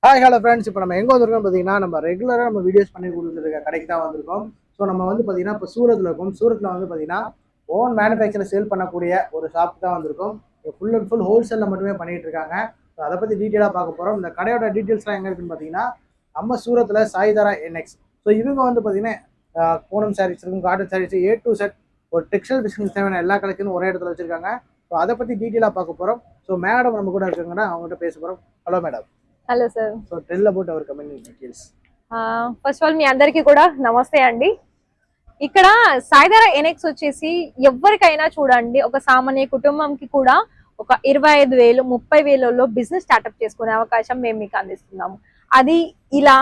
Hi hello friends. இப்போ நம்ம எங்கே வந்திருக்கோம் பார்த்தீங்கன்னா, நம்ம ரெகுலராக நம்ம வீடியோஸ் பண்ணி கொடுத்துருக்க கடைக்கு தான் வந்திருக்கோம். ஸோ நம்ம வந்து பார்த்தீங்கன்னா இப்போ சூரத்தில் இருக்கோம். சூரத்தில் வந்து பார்த்தீங்கன்னா ஓன் மேனுஃபேக்சர் சேல் பண்ணக்கூடிய ஒரு ஷாப் தான் வந்திருக்கோம். ஃபுல் அண்ட் ஃபுல் ஹோல்சேலில் மட்டுமே பண்ணிட்டு இருக்காங்க. ஸோ அதை பற்றி டீட்டெயிலாக பார்க்க போகிறோம். இந்த கடையோட டீட்டெயில்ஸ்லாம் எங்கே இருக்குன்னு பார்த்தீங்கன்னா, நம்ம சூரத்தில் சாய்தாரா என்எக்ஸ். ஸோ இவங்க வந்து பார்த்தீங்கன்னா பூனம் சாரீஸ் இருக்கும், cotton sarees, A to set ஒரு டெக்ஸ்டைல் பிஸ்னஸ் தேவையான எல்லா கலெக்ஷனும் ஒரே இடத்துல வச்சிருக்காங்க. ஸோ அதை பற்றி டீட்டெயிலாக பார்க்க போகிறோம். ஸோ மேடம் நம்ம கூட இருக்காங்கன்னா அவங்ககிட்ட பேச போகிறோம். Hello madam. Hello sir. So tell about our company details. First of all మీ అందరికీ కూడా నమస్తే అండి. ఇక్కడ సాయిధార ఎన్ఎక్స్ వచ్చేసి ఎవరికైనా చూడండి, ఒక సామాన్య కుటుంబంకి కూడా ఒక 25,000 30,000లో బిజినెస్ స్టార్ట్అప్ చేసుకునే అవకాశం మేము మీకు అందిస్తున్నాము. అది ఇలా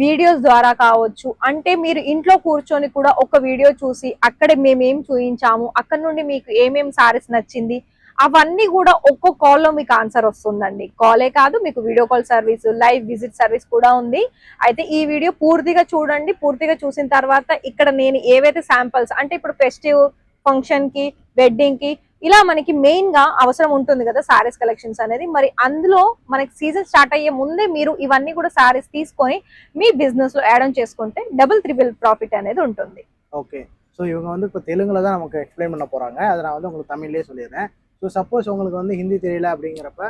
వీడియోస్ ద్వారా కావచ్చు, అంటే మీరు ఇంట్లో కూర్చొని కూడా ఒక వీడియో చూసి అక్కడే మేమేం చూపించాము, అక్కడ నుండి మీకు ఏమేం సారీస్ నచ్చింది అవన్నీ కూడా ఒక్కో కాల్లో మీకు ఆన్సర్ వస్తుందండి. కాలే కాదు, మీకు video call service, live visit service కూడా ఉంది. అయితే ఈ వీడియో పూర్తిగా చూడండి. పూర్తిగా చూసిన తర్వాత ఇక్కడ నేను ఏవైతే శాంపిల్స్, అంటే ఇప్పుడు ఫెస్టివ్ ఫంక్షన్ కి, వెడ్డింగ్ కి ఇలా మనకి మెయిన్ గా అవసరం ఉంటుంది కదా సారీస్ కలెక్షన్స్ అనేది. మరి అందులో మనకి సీజన్ స్టార్ట్ అయ్యే ముందే మీరు ఇవన్నీ కూడా సారీస్ తీసుకొని మీ బిజినెస్ లో యాడ్ ఆన్ చేసుకుంటే డబుల్ త్రిబుల్ ప్రాఫిట్ అనేది ఉంటుంది. ஓகே. ஸோ இவங்க வந்து இப்போ தெலுங்குல தான் நமக்கு எக்ஸ்பிளைன் பண்ண போகிறாங்க. அதை நான் வந்து உங்களுக்கு தமிழ்லேயே சொல்லிடுறேன். ஸோ சப்போஸ் உங்களுக்கு வந்து ஹிந்தி தெரியல அப்படிங்கிறப்ப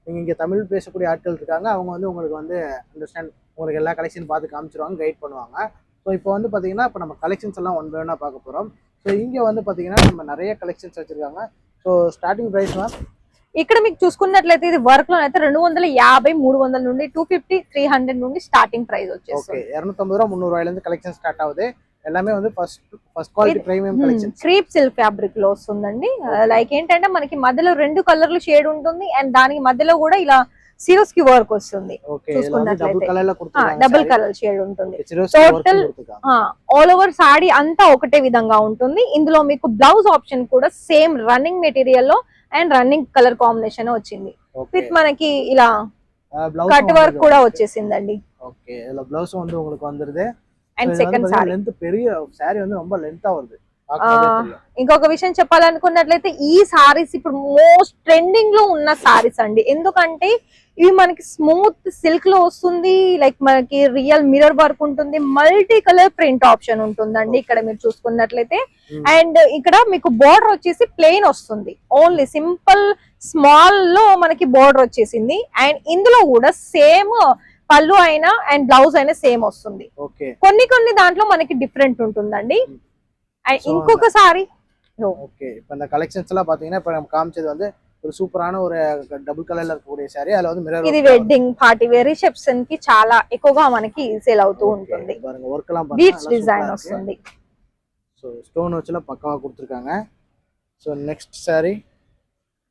நீங்கள் இங்கே தமிழ் பேசக்கூடிய ஆட்கள் இருக்காங்க. அவங்க வந்து உங்களுக்கு வந்து அண்டர்ஸ்டாண்ட் உங்களுக்கு எல்லா கலெக்ஷன் பார்த்து காமிச்சிருவாங்க, கைட் பண்ணுவாங்க. ஸோ இப்போ வந்து பார்த்தீங்கன்னா இப்போ நம்ம கலெக்ஷன்ஸ் எல்லாம் ஒன் பை ஒன்னாக பார்க்க போகிறோம். ஸோ இங்கே வந்து பார்த்தீங்கன்னா நம்ம நிறைய கலెక్షన్స్ வச்சுருக்காங்க. సో స్టార్టింగ్ ప్రైస్ మ్యామ్ ఇక్కడ మీకు చూసుకున్నట్లయితే ఇది వర్క్ లో అయితే 250, 300 నుండి 250, 300 నుండి స్టార్టింగ్ ప్రైస్ వచ్చేస్తుంది. 250 రూపాయ 300 రూపాయల నుంచి కలెక్షన్ స్టార్ట్ అవుతాయి. எல்லாமே வந்து first quality premium collection. Creep silk fabric లో వస్తుందండి. లైక్ ఏంటంటే మనకి మధ్యలో 2 కలర్లు షేడ్ ఉంటుంది అండ్ దానికి మధ్యలో కూడా ఇలా సిరోస్ కి వర్క్ వస్తుంది. డబుల్ కలర్ షేడ్ ఉంటుంది. టోటల్ ఆల్ ఓవర్ సాడీ అంతా ఒకటే విధంగా ఉంటుంది. ఇందులో మీకు బ్లౌజ్ ఆప్షన్ కూడా సేమ్ రన్నింగ్ మెటీరియల్ లో అండ్ రన్నింగ్ కలర్ కాంబినేషన్ వచ్చింది. విత్ మనకి ఇలా కట్ వర్క్ కూడా వచ్చేసిందండి. ఓకే, ఇలా బ్లౌజ్ வந்து உங்களுக்கு வந்துருது. అండ్ సెకండ్ సారీ లెంత్ పెరిగి సారీ வந்து ரொம்ப లెంత్ అవుతుంది. ఇంకొక విషయం చెప్పాలనుకున్నట్లయితే ఈ సారీస్ ఇప్పుడు మోస్ట్ ట్రెండింగ్ లో ఉన్న సారీస్ అండి. ఎందుకంటే ఇవి మనకి స్మూత్ సిల్క్ లో వస్తుంది, లైక్ మనకి రియల్ మిర్రర్ వర్క్ ఉంటుంది, మల్టీ కలర్ ప్రింట్ ఆప్షన్ ఉంటుందండి ఇక్కడ మీరు చూసుకున్నట్లయితే. అండ్ ఇక్కడ మీకు బోర్డర్ వచ్చేసి ప్లెయిన్ వస్తుంది, ఓన్లీ సింపుల్ స్మాల్ లో మనకి బోర్డర్ వచ్చేసింది. అండ్ ఇందులో కూడా సేమ్ పళ్ళు అయినా అండ్ బ్లౌజ్ అయినా సేమ్ వస్తుంది. కొన్ని దాంట్లో మనకి డిఫరెంట్ ఉంటుందండి. ఇంకొక సారీ ఓకే, இப்போ இந்த கலெக்ஷன்ஸ் எல்லாம் பாத்தீங்கன்னா இப்போ நம்ம காமிச்சது வந்து ஒரு சூப்பரான ஒரு డబుల్ కలర్ లో இருக்கக்கூடிய సారీ. அதுல வந்து మిర్రర్, ఇది వెడ్డింగ్ పార్టీ వేర్ రిసెప్షన్ కి చాలా ఎక్కువగా మనకి సేల్ అవుతూ ఉంటుంది. பாருங்க వర్క్ எல்லாம் బీడ్స్ డిజైన్ వస్తుంది. సో స్టోన్ వచ్చేలా పక్కాగా கொடுத்திருக்காங்க. So next sorry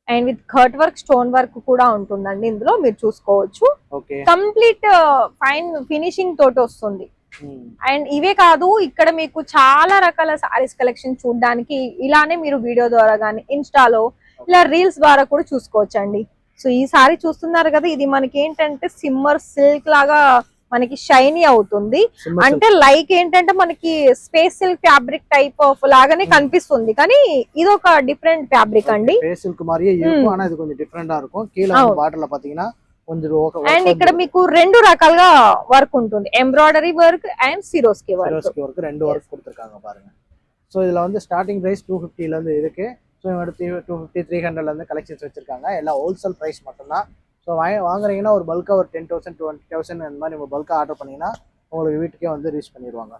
and with cut work, stone work కూడా ఉంటుందండి. ఇందులో మీరు చూసుకోవచ్చు. కంప్లీట్ ఫైన్ ఫినిషింగ్ తోటి వస్తుంది. అండ్ ఇవే కాదు, ఇక్కడ మీకు చాలా రకాల సారీస్ కలెక్షన్ చూడడానికి ఇలానే మీరు వీడియో ద్వారా గానీ ఇన్స్టాలో ఇలా రీల్స్ ద్వారా కూడా చూసుకోవచ్చండి. సో ఈ సారీ చూస్తున్నారు కదా, ఇది మనకి ఏంటంటే సిమ్మర్ సిల్క్ లాగా మనకి షైనీ అవుతుంది. అంటే లైక్ ఏంటంటే మనకి space silk fabric type of లాగానే కనిపిస్తుంది, కానీ ఇది ఒక డిఫరెంట్ ఫ్యాబ్రిక్ అండి. స్పేస్ సిల్క్ மாதிரியே இருக்கும், ஆனா இது கொஞ்சம் டிஃபரெண்டா இருக்கும். கீழ బార్డర్ல பாத்தீங்கன்னா కొంచెం అండ్ ఇక్కడ మీకు 2 రకాలుగా వర్క్ ఉంటుంది, embroidery work and Swarovski work. రెండు వర్క్ கொடுத்திருக்காங்க பாருங்க. சோ இதுல வந்து ஸ்டார்டிங் பிரைஸ் 250 ல இருந்து இருக்கு. சோ இவங்க 250 300 ல இருந்து கலெக்ஷன்ஸ் வச்சிருக்காங்க. எல்லாம் ஹோல்சேல் பிரைஸ் மட்டும்தான். ஸோ வாங்குறீங்கன்னா ஒரு பல்கா ஒரு 10,000 20,000 அந்த மாதிரி நம்ம பல்கா ఆర్డర్ பண்ணீங்கன்னா உங்களுக்கு வீட்டுக்கே வந்து రీచ్ பண்ணிடுவாங்க.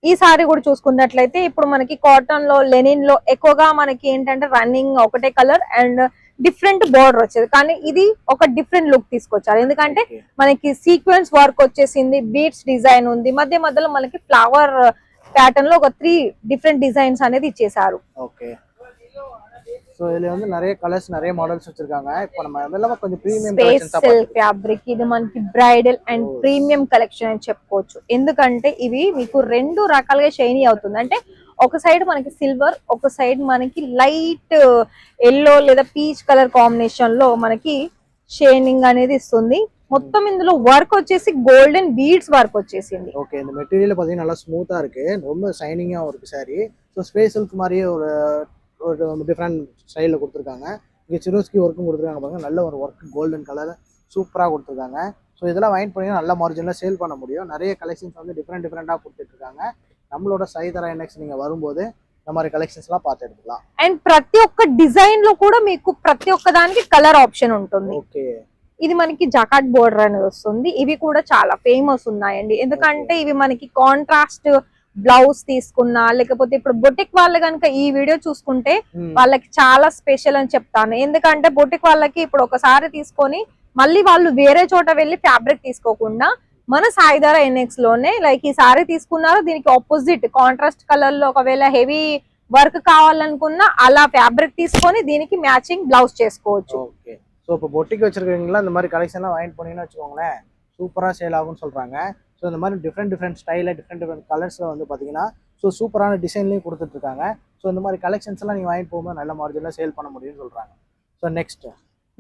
ఈ సారీ కూడా చూసుకున్నట్లయితే ఇప్పుడు మనకి కాటన్ లో, లెనిన్ లో ఎక్కువగా మనకి ఏంటంటే రన్నింగ్ ఒకటే కలర్ అండ్ డిఫరెంట్ బోర్డర్ వచ్చేది, కానీ ఇది ఒక డిఫరెంట్ లుక్ తీసుకొచ్చారు. ఎందుకంటే మనకి సీక్వెన్స్ వర్క్ వచ్చేసింది, బీడ్స్ డిజైన్ ఉంది, మధ్యలో మనకి ఫ్లవర్ ప్యాటర్న్ లో ఒక 3 డిఫరెంట్ డిజైన్స్ అనేది ఇచ్చేసారు. ఓకే, సో இதுல வந்து நிறைய கலர்ஸ் நிறைய மாடல்ஸ் வச்சிருக்காங்க. இப்போ நம்ம எல்லாமே கொஞ்சம் ప్రీమియం కలెక్షన్స్ సిల్క్ ఫ్యాబ్రిక్, ఇది మనకి బ్రైడల్ అండ్ ప్రీమియం కలెక్షన్ అని చెప్పుకోవచ్చు. ఎందుకంటే ఇవి మీకు 2 రకాలుగా షైనీ అవుతుంది. అంటే ఒక సైడ్ మనకి సిల్వర్, ఒక సైడ్ మనకి లైట్ ఎల్లో లేదా పీచ్ కలర్ కాంబినేషన్ లో మనకి షైనింగ్ అనేది ఇస్తుంది. మొత్తం ఇందులో వర్క్ వచ్చేసి గోల్డెన్ బీడ్స్ వర్క్ వచ్చేసింది. ఓకే, இந்த மெட்டீரியல் பாத்தீங்கன்னா நல்லா ஸ்மூத்தா இருக்கு, ரொம்ப ஷைனிங்கா இருக்கு சாரி. சோ ஸ்பேஸ் சில்க் மாதிரியே ஒரு டிஃப்ரெண்ட் ஸ்டைலில் கொடுத்துருக்காங்க. இங்கே சிரோஸ்கி ஒர்க்கும் கொடுத்துருக்காங்க பாருங்க, நல்ல ஒரு ஒர்க், கோல்டன் கலர் சூப்பராக கொடுத்துருக்காங்க. ஸோ இதெல்லாம் வாங்கி போனீங்கன்னா நல்ல மார்ஜினில் சேல் பண்ண முடியும். நிறைய கலெக்ஷன்ஸ் வந்து டிஃப்ரெண்டாக கொடுத்துட்ருக்காங்க. நம்மளோட సాయిధర ఎన్ఎక్స్ நீங்கள் வரும்போது இந்த மாதிரி కలెక్షన్స్லாம் பார்த்து எடுத்துக்கலாம். అండ్ ప్రతి ఒక్క డిజైన్ లో కూడా మీకు ప్రతి ఒక్క దానికి కలర్ ఆప్షన్ ఉంటుంది. ఓకే, ఇది మనకి జకాట్ బోర్డర్ అనేది వస్తుంది. ఇవి కూడా చాలా ఫేమస్ ఉన్నాయండి, ఎందుకంటే ఇవి మనకి కాంట్రాస్ట్ బ్లౌజ్ తీసుకున్నా, లేకపోతే ఇప్పుడు బొటిక్ వాళ్ళు కనుక ఈ వీడియో చూసుకుంటే వాళ్ళకి చాలా స్పెషల్ అని చెప్తాను. ఎందుకంటే బొటిక్ వాళ్ళకి ఇప్పుడు ఒకసారి తీసుకొని మళ్ళీ వాళ్ళు వేరే చోట వెళ్ళి ఫ్యాబ్రిక్ తీసుకోకుండా మన సాయిధర ఎన్ఎక్స్ లోనే లైక్ ఈ సారీ తీసుకున్నారు, దీనికి ఆపోజిట్ కాంట్రాస్ట్ కలర్ లో ఒకవేళ హెవీ వర్క్ కావాలనుకున్నా అలా ఫ్యాబ్రిక్ తీసుకొని దీనికి మ్యాచింగ్ బ్లౌజ్ చేసుకోవచ్చు. ఓకే, ஸோ இப்போ பொட்டிக்கு வச்சிருக்கீங்களா இந்த மாதிரி கலெக்ஷன்லாம் வாங்கிட்டு போனீங்கன்னு வச்சுக்கோங்களேன், சூப்பராக சேல் ஆகும்னு சொல்கிறாங்க. ஸோ இந்த மாதிரி டிஃப்ரெண்ட் ஸ்டைலில் டிஃப்ரெண்ட் கலர்ஸில் வந்து பார்த்தீங்கன்னா ஸோ சூப்பரான டிசைன்லேயும் கொடுத்துட்ருக்காங்க. ஸோ இந்த மாதிரி கலெக்ஷன்ஸ்லாம் நீங்கள் வாங்கிட்டு போகும்போது நல்ல மார்ஜினில் சேல் பண்ண முடியும்னு சொல்கிறாங்க. So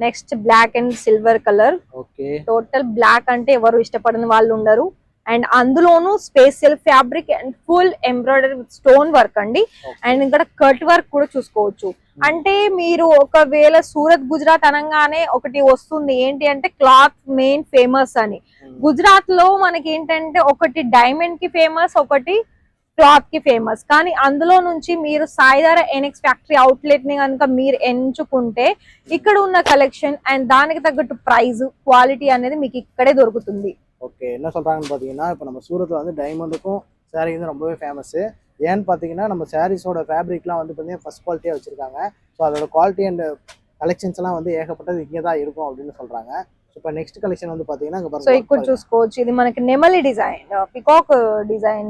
next black and silver colour. Okay, total black అంటే ఎవరు ఇష్టపడని వాళ్ళు ఉండరు. అండ్ అందులోనూ special fabric and full embroidery with stone work అండి. అండ్ ఇక్కడ కట్ వర్క్ కూడా చూసుకోవచ్చు. అంటే మీరు ఒకవేళ సూరత్ గుజరాత్ అనగానే ఒకటి వస్తుంది ఏంటి అంటే క్లాత్ మెయిన్ ఫేమస్ అని. గుజరాత్ లో మనకి ఏంటంటే ఒకటి డైమండ్ కి ఫేమస్, ఒకటి క్లాత్ కి ఫేమస్. కానీ అందులో నుంచి మీరు సాయిధర ఎన్ఎక్స్ ఫ్యాక్టరీ అవుట్లెట్ ని కనుక మీరు ఎంచుకుంటే ఇక్కడ ఉన్న కలెక్షన్ అండ్ దానికి తగ్గట్టు ప్రైస్ క్వాలిటీ అనేది మీకు ఇక్కడే దొరుకుతుంది. ஓகே, என்ன சொல்கிறாங்கன்னு பார்த்தீங்கன்னா இப்போ நம்ம சூரத்தில் வந்து டைமண்டுக்கும் சாரீ வந்து ரொம்பவே ஃபேமஸ்ஸு. ஏன்னு பார்த்தீங்கன்னா நம்ம சாரீஸோட ஃபேப்ரிக்லாம் வந்து பார்த்தீங்கன்னா ஃபஸ்ட் குவாலிட்டியாக வச்சுருக்காங்க. ஸோ அதோட குவாலிட்டி அண்ட் கலெక్షన్స్லாம் வந்து ఏకపట్టది ఇங்கே தான் இருக்கும் அப்படின்னு சொல்கிறாங்க. సో இப்போ నెక్స్ట్ కలెక్షన్ வந்து பார்த்தீங்கன்னா ఇங்க సో ఇక్కడ చూసుకోవచ్చు, ఇది మనకి నెమలి డిజైన్, పికాక్ డిజైన్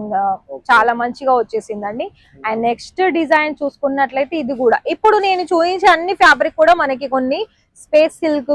చాలా మంచిగా వచ్చేసిందండి. అండ్ నెక్స్ట్ డిజైన్ చూసుకున్నట్లయితే ఇది కూడా ఇప్పుడు నేను చూపించే అన్ని ఫ్యాబ్రిక్ కూడా మనకి కొన్ని స్పేస్ సిల్క్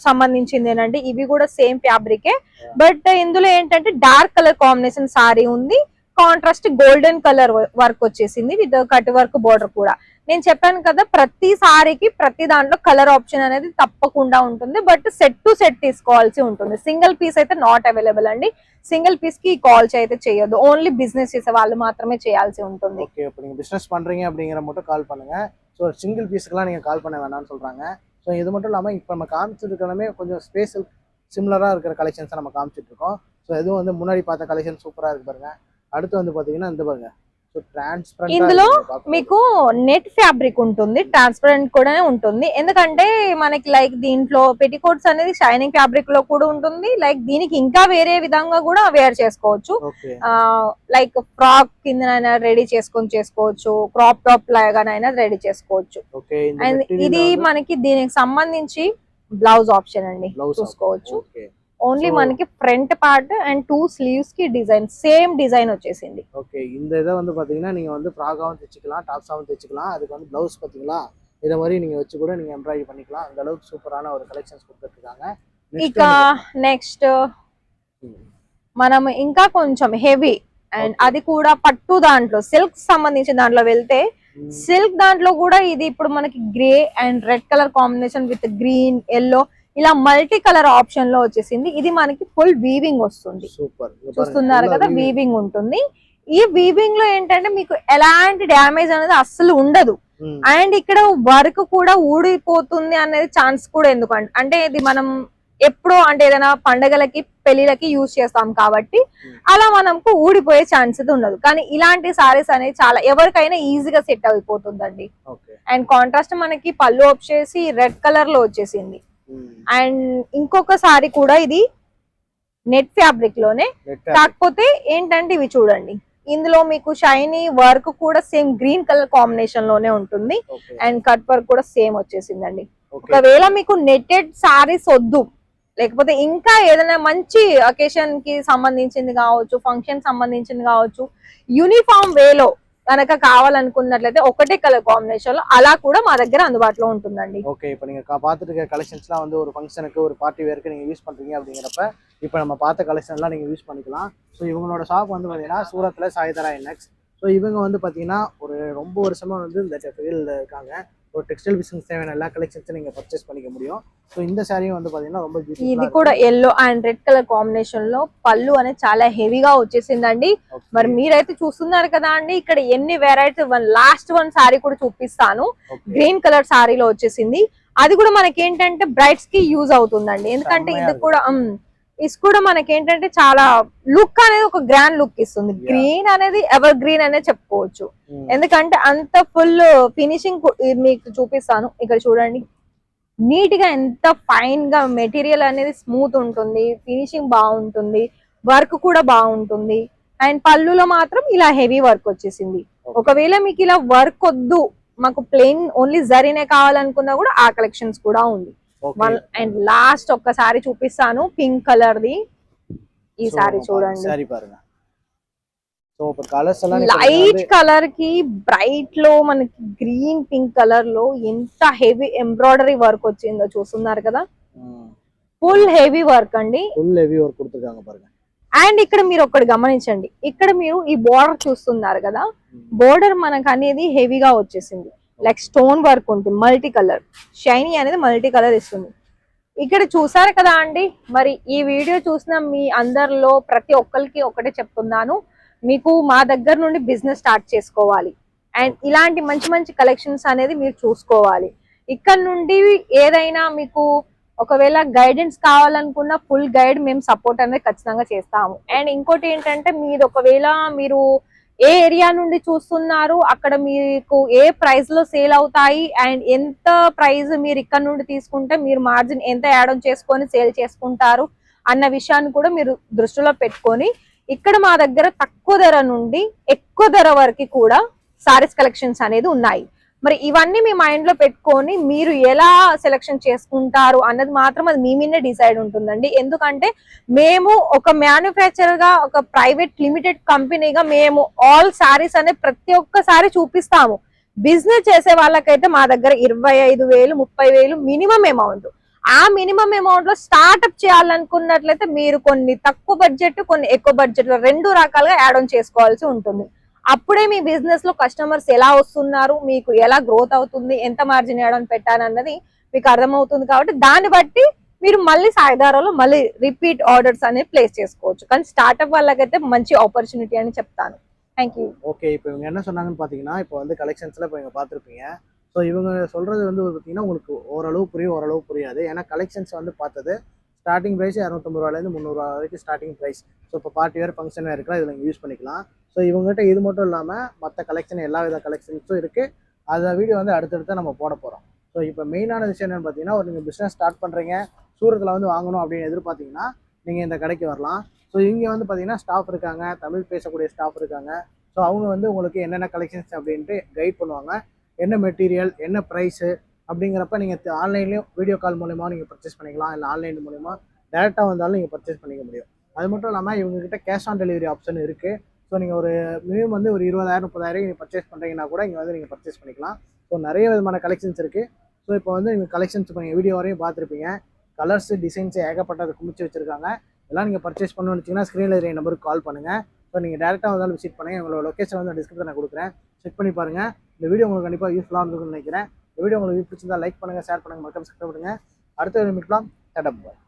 సంబంధించిందేనండి. ఇవి కూడా సేమ్ ఫ్యాబ్రికే, బట్ ఇందులో ఏంటంటే డార్క్ కలర్ కాంబినేషన్ సారీ ఉంది, కాంట్రాస్ట్ గోల్డెన్ కలర్ వర్క్ వచ్చేసింది విత్ కట్ వర్క్ బోర్డర్ కూడా. నేను చెప్పాను కదా ప్రతి సారీకి ప్రతి దాంట్లో కలర్ ఆప్షన్ అనేది తప్పకుండా ఉంటుంది, బట్ సెట్ టు సెట్ తీసుకోవాల్సి ఉంటుంది. సింగిల్ పీస్ అయితే నాట్ అవైలబుల్ అండి. సింగిల్ పీస్ కి కాల్ అయితే చేయొద్దు, ఓన్లీ బిజినెస్ చేసే వాళ్ళు మాత్రమే చేయాల్సి ఉంటుంది. ఓకే, இப்போ நீங்க பிசினஸ் பண்றீங்க அப்படிங்கிற மட்டும் கால் பண்ணுங்க. ஸோ சிங்கிள் பீஸ்க்குலாம் நீங்க கால் பண்ண வேணாம்னு சொல்றாங்க. ஸோ இது மட்டும் இல்லாமல் இப்போ நம்ம காமிச்சிருக்கணுமே கொஞ்சம் ஸ்பேஸ் சிமிலராக இருக்கிற கலெக்ஷன்ஸை நம்ம காமிச்சிட்டு இருக்கோம். ஸோ எதுவும் வந்து முன்னாடி பார்த்த கலெக்ஷன் சூப்பராக இருக்கு பாருங்க. அடுத்து வந்து பார்த்தீங்கன்னா இந்த பாருங்க, ఇందులో మీకు నెట్ ఫ్యాబ్రిక్ ఉంటుంది, ట్రాన్స్పరెంట్ కూడా ఉంటుంది. ఎందుకంటే మనకి లైక్ దీంట్లో పెట్టికోట్స్ అనేది షైనింగ్ ఫ్యాబ్రిక్ లో కూడా ఉంటుంది. లైక్ దీనికి ఇంకా వేరే విధంగా కూడా వేర్ చేసుకోవచ్చు. లైక్ ఫ్రాక్ కింద రెడీ చేసుకోవచ్చు, క్రాప్ టాప్ లాగానైనా రెడీ చేసుకోవచ్చు. అండ్ ఇది మనకి దీనికి సంబంధించి బ్లౌజ్ ఆప్షన్ అండి, చూసుకోవచ్చు. ఓన్లీ మనకి ఫ్రంట్ పార్ట్ అండ్ 2 స్లీవ్స్ కి డిజైన్ సేమ్ డిజైన్ వచ్చేసింది. ఓకే, இந்த இதை வந்து பாத்தீங்கன்னா நீங்க வந்து ஃப்ராகாவும் தைச்சுக்கலாம், டாப்ஸாவும் தைச்சுக்கலாம். அதுக்கு வந்து ப்ளவுஸ் பாத்தீங்களா இதை மாதிரி நீங்க வச்சு கூட நீங்க எம்ப்ராய்டரி பண்ணிக்கலாம். அந்த அளவுக்கு சூப்பரான ஒரு கலெக்ஷன்ஸ் கொடுத்துருக்காங்க. ఇక నెక్స్ట్ మనం ఇంకా కొంచెం హెవీ అండ్ అది కూడా పట్టు దాంట్లో సిల్క్ సంబంధించిన దాంట్లో వెళ్తే సిల్క్ దాంట్లో కూడా ఇది ఇప్పుడు మనకి grey and red colour combination with green yellow ఇలా మల్టీ కలర్ ఆప్షన్ లో వచ్చేసింది. ఇది మనకి ఫుల్ వీవింగ్ వస్తుంది, చూస్తున్నారు కదా, వీవింగ్ ఉంటుంది. ఈ వీవింగ్ లో ఏంటంటే మీకు ఎలాంటి డ్యామేజ్ అనేది అస్సలు ఉండదు. అండ్ ఇక్కడ వర్క్ కూడా ఊడిపోతుంది అనేది ఛాన్స్ కూడా, ఎందుకంటే అంటే ఇది మనం ఎప్పుడో అంటే ఏదైనా పండగలకి పెళ్లిలకి యూజ్ చేస్తాం కాబట్టి అలా మనకు ఊడిపోయే ఛాన్సెస్ ఉండదు. కానీ ఇలాంటి సారీస్ అనేది చాలా ఎవరికైనా ఈజీగా సెట్ అయిపోతుందండి. అండ్ కాంట్రాస్ట్ మనకి పళ్ళు వచ్చేసి రెడ్ కలర్ లో వచ్చేసింది. అండ్ ఇంకొక సారీ కూడా ఇది నెట్ ఫ్యాబ్రిక్ లోనే, కాకపోతే ఏంటంటే ఇవి చూడండి, ఇందులో మీకు షైనీ వర్క్ కూడా సేమ్ గ్రీన్ కలర్ కాంబినేషన్ లోనే ఉంటుంది. అండ్ కట్ వర్క్ కూడా సేమ్ వచ్చేసిందండి. ఒకవేళ మీకు నెట్టెడ్ సారీస్ వద్దు, లేకపోతే ఇంకా ఏదైనా మంచి అకేషన్ కి సంబంధించింది కావచ్చు, ఫంక్షన్ సంబంధించింది కావచ్చు, యూనిఫామ్ వేలో కనుక కావాలనుకున్నట్లయితే ఒకటే కలర్ కాంబినేషన్ లో అలా కూడా మా దగ్గర అందుబాటులో ఉంటుందండి. ఓకే, இப்போ நீங்க பார்த்துட்டு இருக்க கலெக்ஷன்ஸ்லாம் வந்து ஒரு ஃபங்க்ஷனுக்கு ஒரு பார்ட்டி வேருக்கு நீங்க யூஸ் பண்றீங்க அப்படிங்கிறப்ப இப்போ நம்ம பார்த்த கலெக்ஷன்லாம் நீங்க யூஸ் பண்ணிக்கலாம். ஸோ இவங்களோட ஷாப் வந்து பார்த்தீங்கன்னா சூரத்தில் சாய்தரா என்எக்ஸ். ஸோ இவங்க வந்து பார்த்தீங்கன்னா ஒரு ரொம்ப வருஷமா வந்து இந்த ஃபீல்டில் இருக்காங்க. ஒரு టెక్స్టైల్ బిజినెస్ தேவையான எல்லா కలెక్షన్స్ நீங்க పర్చేస్ பண்ணிக்க முடியும். సో இந்த సారీயும் வந்து பாத்தீங்கன்னா ரொம்ப బ్యూటిఫుల్. ఇది కూడా yellow and red colour combination లో పళ్ళు అనేది చాలా హెవీగా వచ్చేసిందండి. మరి మీరైతే చూస్తున్నారు కదా అండి, ఇక్కడ ఎన్ని వెరైటీ లాస్ట్ వన్ సారీ కూడా చూపిస్తాను. గ్రీన్ కలర్ సారీలో వచ్చేసింది. అది కూడా మనకి ఏంటంటే బ్రైడ్స్ కి యూజ్ అవుతుందండి, ఎందుకంటే ఇది కూడా ఇస్ కూడా మనకి ఏంటంటే చాలా లుక్ అనేది ఒక గ్రాండ్ లుక్ ఇస్తుంది. గ్రీన్ అనేది ఎవర్ గ్రీన్ అనే చెప్పుకోవచ్చు. ఎందుకంటే అంత ఫుల్ ఫినిషింగ్ మీకు చూపిస్తాను. ఇక్కడ చూడండి, నీట్ గా ఎంత ఫైన్ గా మెటీరియల్ అనేది స్మూత్ ఉంటుంది, ఫినిషింగ్ బాగుంటుంది, వర్క్ కూడా బాగుంటుంది. అండ్ పళ్ళులో మాత్రం ఇలా హెవీ వర్క్ వచ్చేసింది. ఒకవేళ మీకు ఇలా వర్క్ వద్దు, మాకు ప్లెయిన్ ఓన్లీ జరీనే కావాలనుకున్నా కూడా ఆ కలెక్షన్స్ కూడా ఉంది. అండ్ లాస్ట్ ఒక్కసారి చూపిస్తాను, పింక్ కలర్ ది. ఈ సారీ చూడండి, లైట్ కలర్ కి బ్రైట్ లో మనకి గ్రీన్ పింక్ కలర్ లో ఎంత హెవీ ఎంబ్రాయిడరీ వర్క్ వచ్చిందో చూస్తున్నారు కదా. ఫుల్ హెవీ వర్క్ అండి, ఫుల్ హెవీ వర్క్ கொடுத்திருக்காங்க பாருங்க. అండ్ ఇక్కడ మీరు ఒకటి గమనించండి, ఇక్కడ మీరు ఈ బోర్డర్ చూస్తున్నారు కదా, బోర్డర్ మనకు అనేది హెవీగా వచ్చేసింది. లైక్ స్టోన్ వర్క్ ఉంటుంది, మల్టీ కలర్ షైనీ అనేది మల్టీ కలర్ ఇస్తుంది. ఇక్కడ చూసారు కదా అండి. మరి ఈ వీడియో చూసిన మీ అందరిలో ప్రతి ఒక్కరికి ఒకటే చెప్తున్నాను, మీకు మా దగ్గర నుండి బిజినెస్ స్టార్ట్ చేసుకోవాలి అండ్ ఇలాంటి మంచి మంచి కలెక్షన్స్ అనేది మీరు చూసుకోవాలి. ఇక్కడ నుండి ఏదైనా మీకు ఒకవేళ గైడెన్స్ కావాలనుకున్న ఫుల్ గైడ్ మేము సపోర్ట్ అనేది ఖచ్చితంగా చేస్తాము. అండ్ ఇంకోటి ఏంటంటే, మీరు ఒకవేళ మీరు ఏ ఏరియా నుండి చూస్తున్నారు, అక్కడ మీకు ఏ ప్రైస్ లో సేల్ అవుతాయి అండ్ ఎంత ప్రైస్ మీరు ఇక్కడ నుండి తీసుకుంటే మీరు మార్జిన్ ఎంత యాడ్ ఆన్ చేసుకొని సేల్ చేసుకుంటారు అన్న విషయాన్ని కూడా మీరు దృష్టిలో పెట్టుకొని, ఇక్కడ మా దగ్గర తక్కువ ధర నుండి ఎక్కువ ధర వరకు కూడా సారీస్ కలెక్షన్స్ అనేది ఉన్నాయి. మరి ఇవన్నీ మీ మైండ్ లో పెట్టుకొని మీరు ఎలా సెలెక్షన్ చేసుకుంటారు అన్నది మాత్రం అది మీ మీదే డిసైడ్ ఉంటుందండి. ఎందుకంటే మేము ఒక మ్యానుఫ్యాక్చరర్ గా, ఒక ప్రైవేట్ లిమిటెడ్ కంపెనీగా మేము ఆల్ సారీస్ అనే ప్రతి ఒక్క సారీ చూపిస్తాము. బిజినెస్ చేసే వాళ్ళకైతే మా దగ్గర 25,000 30,000 మినిమం అమౌంట్. ఆ మినిమం అమౌంట్ లో స్టార్ట్అప్ చేయాలనుకున్నట్లయితే మీరు కొన్ని తక్కువ బడ్జెట్, కొన్ని ఎక్కువ బడ్జెట్ లో 2 రకాలుగా యాడ్ ఆన్ చేసుకోవాల్సి ఉంటుంది. అప్పుడే మీ బిజినెస్ లో కస్టమర్స్ ఎలా వస్తున్నారు, మీకు ఎలా గ్రోత్ అవుతుంది, ఎంత మార్జిన్ యాడ్ ఆన్ పెట్టాలన్నది మీకు అర్థమవుతుంది. కాబట్టి దాన్ని బట్టి మీరు మళ్ళీ సాయిదారాలో మళ్ళీ రిపీట్ ఆర్డర్స్ అనేది ప్లేస్ చేసుకోవచ్చు. కానీ స్టార్ట్అప్ వాళ్ళకైతే మంచి ఆపర్చునిటీ అని చెప్తాను. Thank you. ஓகே, இப்போ இவங்க என்ன சொன்னாங்கன்னு பார்த்தீங்கன்னா, இப்போ வந்து கலெக்ஷன்ஸ்ல இப்போ நீங்கள் பார்த்துருப்பீங்க. ஸோ இவங்க சொல்றது வந்து பார்த்தீங்கன்னா உங்களுக்கு ஓரளவு புரியும், ஓரளவு புரியாது. ஏன்னா கலெக்ஷன்ஸ் வந்து பார்த்தது ஸ்டார்டிங் ப்ரைஸ் 250 ரூபாயிலேருந்து 300 ரூபா வரைக்கும் ஸ்டார்டிங் ப்ரைஸ். ஸோ இப்போ பார்ட்டி வேர் ஃபங்க்ஷன் வேர் இருக்கலாம், இதில் நீங்கள் யூஸ் பண்ணிக்கலாம். ஸோ இவங்ககிட்ட இது மட்டும் இல்லாமல் மற்ற கலெக்ஷன் எல்லா வித கலெக்ஷன்ஸும் இருக்குது. அந்த வீடியோ வந்து அடுத்தடுத்து நம்ம போட போகிறோம். ஸோ இப்போ மெயினான விஷயம் என்னென்னு பார்த்தீங்கன்னா, ஒரு நீங்கள் பிஸ்னஸ் ஸ்டார்ட் பண்ணுறீங்க, சூரத்தில் வந்து வாங்கணும் அப்படின்னு எதிர்பார்த்தீங்கன்னா நீங்கள் இந்த கடைக்கு வரலாம். ஸோ இங்கே வந்து பார்த்தீங்கன்னா ஸ்டாஃப் இருக்காங்க, தமிழ் பேசக்கூடிய ஸ்டாஃப் இருக்காங்க. ஸோ அவங்க வந்து உங்களுக்கு என்னென்ன கலெக்ஷன்ஸ் அப்படின்ட்டு கைட் பண்ணுவாங்க. என்ன மெட்டீரியல், என்ன ப்ரைஸு அப்படிங்கிறப்ப நீங்கள் ஆன்லைன்லேயும் வீடியோ கால் மூலிமா நீங்கள் பர்ச்சேஸ் பண்ணிக்கலாம், இல்லை ஆன்லைன் மூலிமா டேரெக்டாக வந்தாலும் நீங்கள் பர்ச்சேஸ் பண்ணிக்க முடியும். அது மட்டும் இல்லாமல் இவங்ககிட்ட கேஷ் ஆன் டெலிவரி ஆப்ஷன் இருக்குது. ஸோ நீங்கள் ஒரு மினிமம் வந்து ஒரு 20,000 30,000 நீங்கள் பர்ச்சேஸ் பண்ணுறீங்கன்னா கூட இங்கே வந்து நீங்கள் பர்ச்சேஸ் பண்ணிக்கலாம். ஸோ நிறைய விதமான கலெக்ஷன்ஸ் இருக்குது. ஸோ இப்போ வந்து நீங்கள் கலெக்ஷன்ஸ் இப்போ நீங்கள் வீடியோ வரையும் பார்த்துருப்பீங்க. கலர்ஸ், டிசைன்ஸ் ஏகப்பட்டதை குமிச்சு வச்சுருக்காங்க. எல்லாம் நீங்கள் பர்ச்சேஸ் பண்ணணும்னு வச்சிங்கன்னா ஸ்க்ரீனில் இருக்கிற நம்பருக்கு கால் பண்ணுங்கள். ஸோ நீங்கள் டேரெக்டாக வந்தாலும் விசிட் பண்ணுங்கள். உங்களோட லொக்கேஷன் வந்து டிஸ்கிரிப்ஷனில் நான் கொடுக்குறேன், செக் பண்ணி பாருங்கள். இந்த வீடியோ உங்களுக்கு கண்டிப்பாக யூஸ்ஃபுல்லாக இருந்திருக்குன்னு நினைக்கிறேன். இந்த வீடியோ உங்களுக்கு பிடிச்சிருந்தா லைக் பண்ணுங்கள், ஷேர் பண்ணுங்கள், மறக்காம சப்ஸ்கிரைப் பண்ணுங்கள். அடுத்த வீடியோ மீட்லாம். டாடா பாய்.